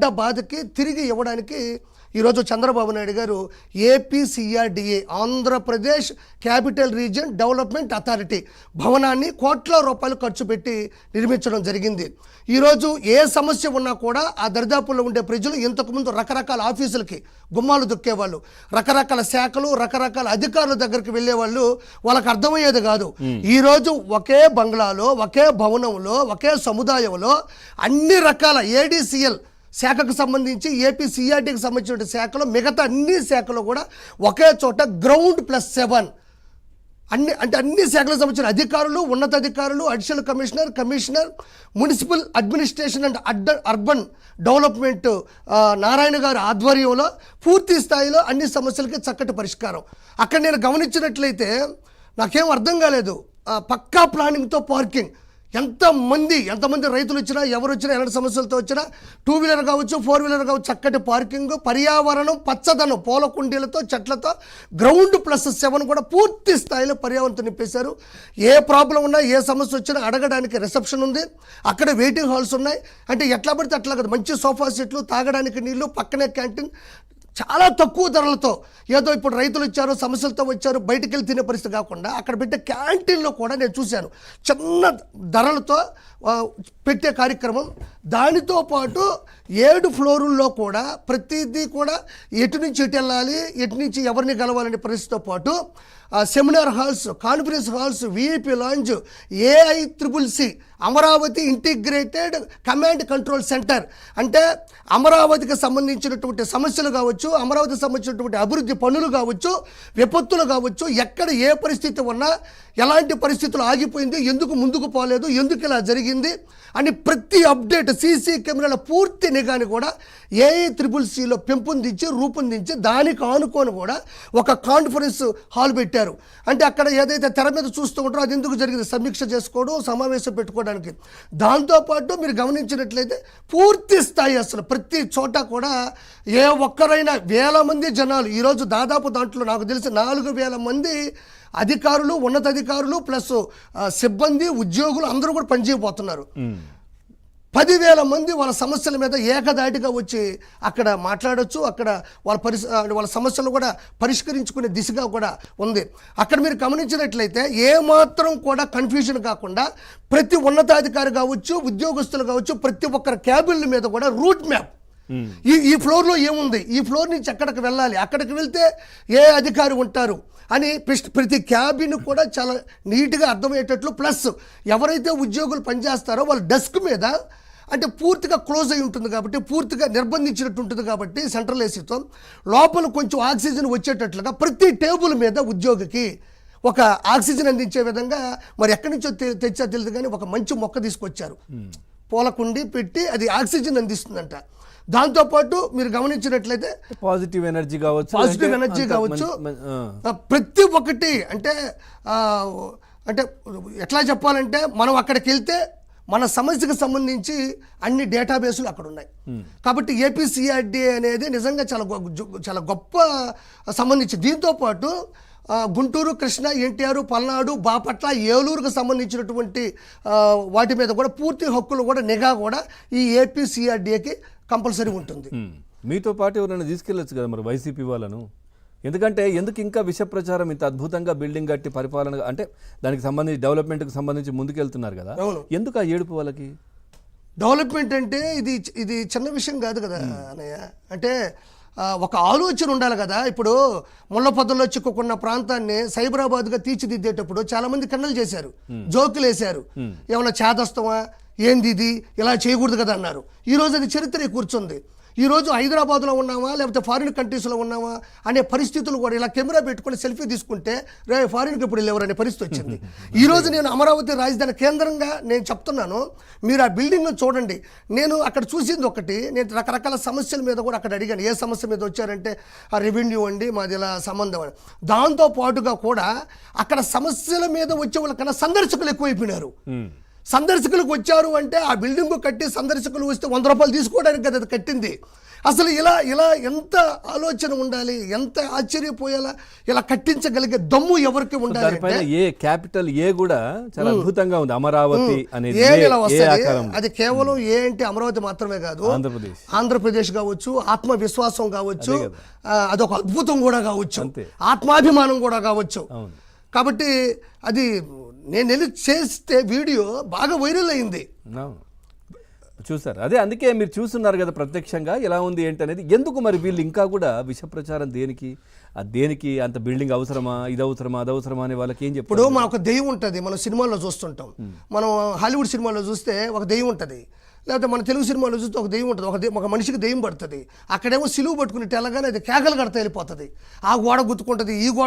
బాధకి తిరిగి ఇవ్వడానికి ఈరోజు చంద్రబాబు నాయుడు గారు APCRDA Andhra Pradesh capital region development authority భవనాన్ని కోట్ల రూపాయలు ఖర్చు పెట్టి నిర్మించడం జరిగింది. ఈరోజు ఏ సమస్య ఉన్నా కూడా ఆ దరిదాపుల్లో ఉండే ప్రజలు ఇంతకుముందు రకరకాల ఆఫీసులకి గుమ్మాలు దుక్కేవాళ్ళు, రకరకాల శాఖలు రకరకాల అధికారుల దగ్గరికి వెళ్ళేవాళ్ళు, వాళ్ళకి అర్థమయ్యేది కాదు. ఈరోజు ఒకే బంగ్లాలో ఒకే భవనంలో ఒకే సముదాయంలో అన్ని రకాల ఏడీసీఎల్ శాఖకు సంబంధించి ఏపీసీఆర్డీకి సంబంధించిన శాఖలో మిగతా అన్ని శాఖలు కూడా ఒకే చోట గ్రౌండ్ +7 అన్ని శాఖలకు సంబంధించిన అధికారులు, ఉన్నతాధికారులు, additional commissioner, municipal administration and urban development Narayana గారి ఆధ్వర్యంలో పూర్తి స్థాయిలో అన్ని సమస్యలకి చక్కటి పరిష్కారం. అక్కడ నేను గమనించినట్లయితే నాకేం అర్థం కాలేదు. పక్కా ప్లానింగ్తో పార్కింగ్, ఎంతమంది రైతులు వచ్చినా ఎవరు వచ్చినా ఎలాంటి సమస్యలతో వచ్చినా 2 వీలర్ కావచ్చు 4 వీలర్ కావచ్చు చక్కటి పార్కింగ్, పర్యావరణం, పచ్చదనం, పూల కుండీలతో చెట్లతో గ్రౌండ్ +7 కూడా పూర్తి స్థాయిలో పర్యావరణంతో నింపేశారు. ఏ ప్రాబ్లం ఉన్నా ఏ సమస్య వచ్చినా అడగడానికి రిసెప్షన్ ఉంది, అక్కడ వెయిటింగ్ హాల్స్ ఉన్నాయి. అంటే ఎట్లా పడితే అట్లా కదా, మంచి సోఫా సెట్లు, తాగడానికి నీళ్లు, పక్కనే క్యాంటీన్, చాలా తక్కువ ధరలతో. ఏదో ఇప్పుడు రైతులు వచ్చారు సమస్యలతో వచ్చారు బయటికి వెళ్ళి తినే పరిస్థితి కాకుండా అక్కడ పెట్టే క్యాంటీన్లో కూడా నేను చూశాను చిన్న ధరలతో పెట్టే కార్యక్రమం. దానితో పాటు 7 ఫ్లోరుల్లో కూడా ప్రతిదీ కూడా ఎటు నుంచి ఎటు వెళ్ళాలి, ఎటు నుంచి ఎవరిని కలవాలనే పరిస్థితితో పాటు seminar halls, conference halls, VIP lounge, AICCC Amaravati integrated command control centre. అంటే అమరావతికి సంబంధించినటువంటి సమస్యలు కావచ్చు, అమరావతికి సంబంధించినటువంటి అభివృద్ధి పనులు కావచ్చు, విపత్తులు కావచ్చు, ఎక్కడ ఏ పరిస్థితి ఉన్నా, ఎలాంటి పరిస్థితులు ఆగిపోయింది, ఎందుకు ముందుకు పోలేదు, ఎందుకు ఇలా జరిగింది అని ప్రతి అప్డేట్ సీసీ కెమెరాల పూర్తి నిఘాని కూడా AICCCలో పెంపొందించి రూపొందించి దానికి ఆనుకొని కూడా ఒక కాన్ఫరెన్స్ హాల్ పెట్టారు. అంటే అక్కడ ఏదైతే తెర మీద చూస్తూ ఉంటారో అది ఎందుకు జరిగింది సమీక్ష చేసుకోవడం, సమావేశం పెట్టుకోవడానికి. దాంతోపాటు మీరు గమనించినట్లయితే పూర్తి స్థాయి అసలు ప్రతి చోట కూడా ఏ ఒక్కరైనా 1000 మంది జనాలు, ఈరోజు దాదాపు దాంట్లో నాకు తెలిసి 4000 మంది అధికారులు, ఉన్నతాధికారులు ప్లస్ సిబ్బంది, ఉద్యోగులు అందరూ కూడా పనిచేయబోతున్నారు. 10,000 మంది వాళ్ళ సమస్యల మీద ఏకదాటిగా వచ్చి అక్కడ మాట్లాడొచ్చు, అక్కడ వాళ్ళ సమస్యలు కూడా పరిష్కరించుకునే దిశగా కూడా ఉంది. అక్కడ మీరు గమనించినట్లయితే ఏమాత్రం కూడా కన్ఫ్యూజన్ కాకుండా ప్రతి ఉన్నతాధికారి కావచ్చు, ఉద్యోగస్తులు కావచ్చు, ప్రతి ఒక్కరి క్యాబిన్ల మీద కూడా రూట్ మ్యాప్, ఈ ఫ్లోర్లో ఏముంది, ఈ ఫ్లోర్ నుంచి ఎక్కడికి వెళ్ళాలి, అక్కడికి వెళ్తే ఏ అధికారి ఉంటారు అని ప్రతి క్యాబిన్ కూడా చాలా నీట్గా అర్థమయ్యేటట్లు, ప్లస్ ఎవరైతే ఉద్యోగులు పనిచేస్తారో వాళ్ళ డెస్క్ మీద అంటే పూర్తిగా క్లోజ్ అయి ఉంటుంది కాబట్టి, పూర్తిగా నిర్బంధించినట్టు ఉంటుంది కాబట్టి సెంట్రల్ ఏసీతో లోపల కొంచెం ఆక్సిజన్ వచ్చేటట్లుగా ప్రతి టేబుల్ మీద ఉద్యోగికి ఒక ఆక్సిజన్ అందించే విధంగా, మరి ఎక్కడి నుంచో తెచ్చా తెలియదు కానీ ఒక మంచి మొక్క తీసుకొచ్చారు, పూలకుండి పెట్టి అది ఆక్సిజన్ అందిస్తుందంట. దాంతోపాటు మీరు గమనించినట్లయితే పాజిటివ్ ఎనర్జీ కావచ్చు ప్రతి ఒక్కటి. అంటే ఎట్లా చెప్పాలంటే మనం అక్కడికి వెళ్తే మన సమస్యకు సంబంధించి అన్ని డేటాబేసులు అక్కడ ఉన్నాయి. కాబట్టి ఏపీసీఆర్డీఏ అనేది నిజంగా చాలా గొప్ప సంబంధించి. దీంతోపాటు గుంటూరు, కృష్ణా, ఎన్టీఆర్, పల్నాడు, బాపట్ల, ఏలూరుకు సంబంధించినటువంటి వాటి మీద కూడా పూర్తి హక్కులు కూడా నిఘా కూడా ఈ ఏపీసీఆర్డీఏకి కంపల్సరీ ఉంటుంది. మీతో పాటు ఎవరైనా తీసుకెళ్ళచ్చు కదా మరి వైసీపీ వాళ్ళను? ఎందుకంటే ఎందుకు ఇంకా విష ప్రచారం, ఇంత అద్భుతంగా బిల్డింగ్ కట్టి పరిపాలన అంటే దానికి సంబంధించి డెవలప్మెంట్కి సంబంధించి ముందుకెళ్తున్నారు కదా, ఎందుకు ఆ ఏడుపు వాళ్ళకి? డెవలప్మెంట్ అంటే ఇది చిన్న విషయం కాదు కదా అన్నయ్య. అంటే ఒక ఆలోచన ఉండాలి కదా. ఇప్పుడు ముళ్ళపొదల్లో చిక్కుకున్న ప్రాంతాన్ని సైబరాబాద్గా తీర్చిదిద్దేటప్పుడు చాలా మంది కన్నలు చేశారు, జోకులు వేశారు, ఏమన్నా చేదస్తమా ఏంది ఇది, ఇలా చేయకూడదు కదా అన్నారు. ఈరోజు అది చరిత్ర కూర్చుంది. ఈరోజు హైదరాబాద్లో ఉన్నామా లేకపోతే ఫారిన్ కంట్రీస్లో ఉన్నామా అనే పరిస్థితులు కూడా ఇలా కెమెరా పెట్టుకుని సెల్ఫీ తీసుకుంటే రే ఫారిన్కి ఇప్పుడు వెళ్ళేవారనే పరిస్థితి వచ్చింది. ఈరోజు నేను అమరావతి రాజధాని కేంద్రంగా నేను చెప్తున్నాను, మీరు ఆ బిల్డింగ్ చూడండి. నేను అక్కడ చూసింది ఒకటి, నేను రకరకాల సమస్యల మీద కూడా అక్కడ అడిగాను, ఏ సమస్య మీద వచ్చారంటే ఆ రెవెన్యూ అండి మాది ఇలా సంబంధం అని. దాంతో పాటుగా కూడా అక్కడ సమస్యల మీద వచ్చే వాళ్ళకన్నా సందర్శకులు ఎక్కువైపోయినారు. సందర్శకులకు వచ్చారు అంటే ఆ బిల్డింగ్ కట్టి సందర్శకులు వస్తే 100 రూపాయలు తీసుకోవడానికి కదా అది కట్టింది. అసలు ఇలా ఎంత ఆలోచన ఉండాలి, ఎంత ఆశ్చర్యపోయేలా ఇలా కట్టించగలిగే దమ్ము ఎవరికి ఉండాలి దానిపైన క్యాపిటల్ ఏ కూడా చాలా అద్భుతంగా ఉంది. అమరావతి అనేది ఇలా వస్తుంది. అది కేవలం ఏ అంటే అమరావతి మాత్రమే కాదు, ఆంధ్రప్రదేశ్ కావచ్చు, ఆత్మవిశ్వాసం కావచ్చు, అదొక అద్భుతం కూడా కావచ్చు, ఆత్మాభిమానం కూడా కావచ్చు. కాబట్టి అది నేను వెళ్ళి చేస్తే వీడియో బాగా వైరల్ అయింది. చూసారు, అదే అందుకే మీరు చూస్తున్నారు కదా ప్రత్యక్షంగా ఎలా ఉంది ఏంటి అనేది. ఎందుకు మరి వీళ్ళు ఇంకా కూడా విష ప్రచారం దేనికి అంత బిల్డింగ్ అవసరమా, ఇది అవసరమా, అది అవసరమా అని వాళ్ళకి ఏం చెప్పారు? ఇప్పుడు మన ఒక దెయ్యం ఉంటుంది, మనం సినిమాల్లో చూస్తుంటాం. మనం హాలీవుడ్ సినిమాలో చూస్తే ఒక దెయ్యం ఉంటుంది, లేకపోతే మన తెలుగు సినిమాలో చూస్తే ఒక దెయ్యం ఉంటుంది, ఒక మనిషికి దెయ్యం పడుతుంది. అక్కడేమో సిలువు పట్టుకుని తెల్లగానే అది కేకలు కడతా వెళ్ళిపోతుంది, ఆ గోడ గుర్తుకుంటుంది, ఈ గోడ